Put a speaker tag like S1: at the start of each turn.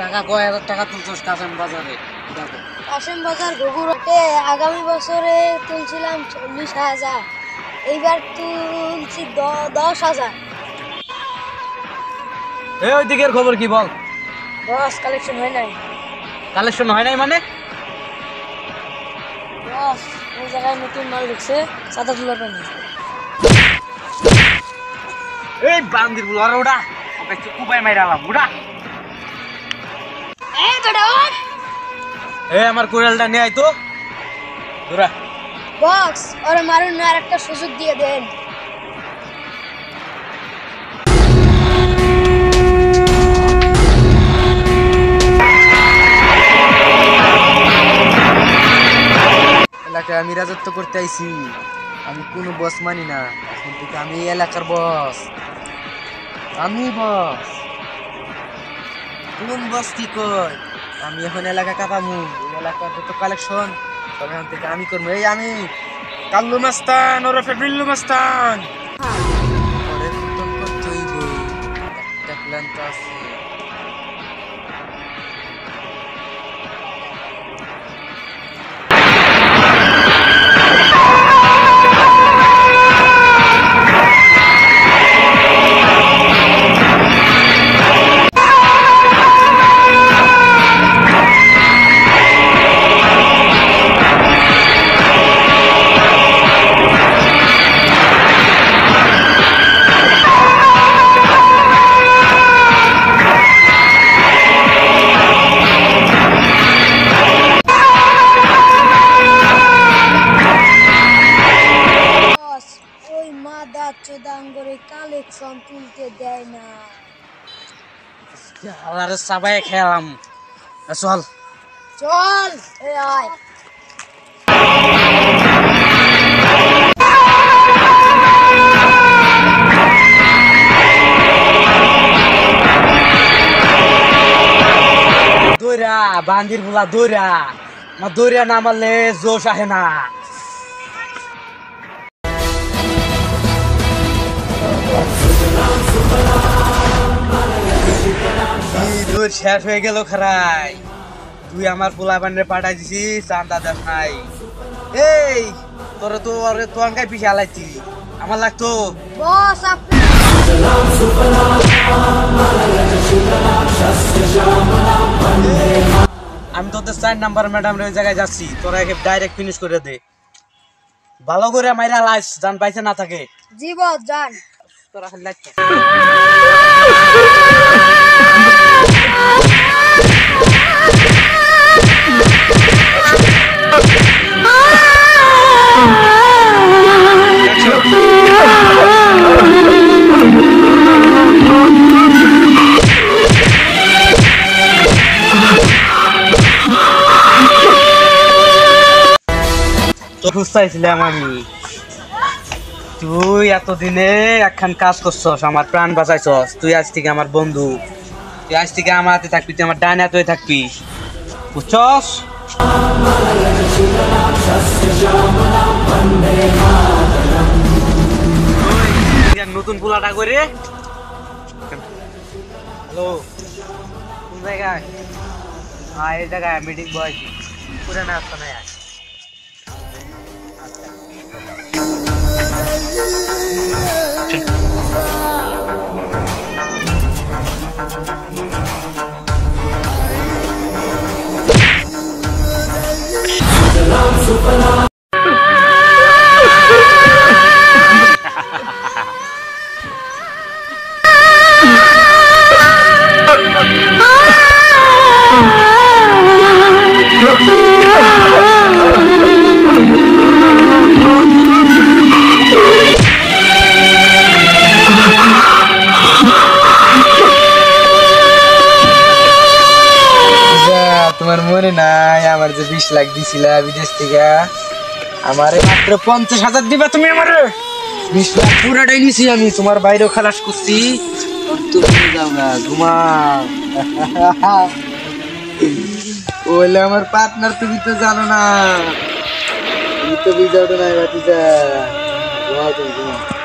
S1: টাকা কয় হাজার টাকা তুলছস কাশেম বাজারে?
S2: কাশেম বাজার ঘুঘুরহাটে আগামী বছরে তুলছিলাম 40,000, এইবার তুলছি 10,000।
S1: ওই দিকের খবর কি বল?
S2: বস কালেকশন হয় নাই।
S1: কালেকশন হয় নাই মানে?
S2: বস ওই জায়গায় নতুন মাল ঢুকছে, সাদা তুলার পানি।
S1: এই বান্দির বল আর ওটা ওকে কুপায় মাইরালাম ওটা।
S2: এই বেটা ওঠ।
S1: এই আমার কোরালটা নিয়ে আয় তো ধরা।
S2: বস ওরে মারুন না, আর একটা সুযোগ দিয়ে দেন।
S1: এলাকায় আমি রাজত্ব করতে আইছি, আমি কোনো বস মানি না। এখন থেকে আমি এই এলাকার বস, আমি বস। কোন বস কি কয়? আমি এখন এলাকা কাপামু, এই এলাকার যত কালেকশন সব এখন থেকে আমি করবো। এই আমি কাল্লু মাস্তান ওরফে বিল্লু মাস্তান। ওরে ফুটন করতে হইব, একটা প্ল্যান তো আছে।
S2: চোদাঙ্গরে কালেকশন তুলতে দেয় না।
S1: আর সবাই খেলাম, চল
S2: চল এ আয়।
S1: দৌড়া বান্দির বুলা দৌড়া, না দৌড়া না মারলে জোশ আহে না। দূর শেষ হয়ে গেল খারাই, তুই আমার পোলা বান্ডে পাঠাই দিছি চান্দা দেশ নাই। এই তোরা তো তোয়ানকাই পিছিয়ে আলাইছি, আমার লাগতো।
S2: বস আপনি
S1: আমি তোদের 4 নাম্বার ম্যাডাম ওই জায়গায় যাচ্ছি, তোরা একে ডাইরেক্ট ফিনিশ করে দে। ভালো করে মাইরা লাইস জান পাইছে না থাকে।
S2: জি বস যান।
S1: তোরা খালি লাইস তো খুঁজতেছিলাম আমি। তুই এতদিনে একখান কাজ করছস, আমার প্রাণ বাঁচাইছস। তুই আজ থেকে আমার বন্ধু, তুই আজ থেকে আমার হাতে থাকবি, তুই আমার ডান হাতে থাকবি, বুঝছস? নতুন পোলাটা করে। হ্যালো, কোন জায়গায়? হ্যাঁ এই জায়গায় মিটিং বয়সি পুরানা আসতো না। তোমার মনে নাই আমার যে 20 লাখ দিছিলা বিদেশ থেকে? আমারে মাত্র 50,000 দিবা তুমি? আমার 20 লাখ পুরাটাই নিছি আমি, তোমার বাইরেও খালাস করছি। তুমি যাও না, ঘুমাও। ওইলে আমার পার্টনার, তুমি তো জানো না, তুমি তো বুঝাও না। বাতিজা ঘুমাও, তুমি ঘুমাও।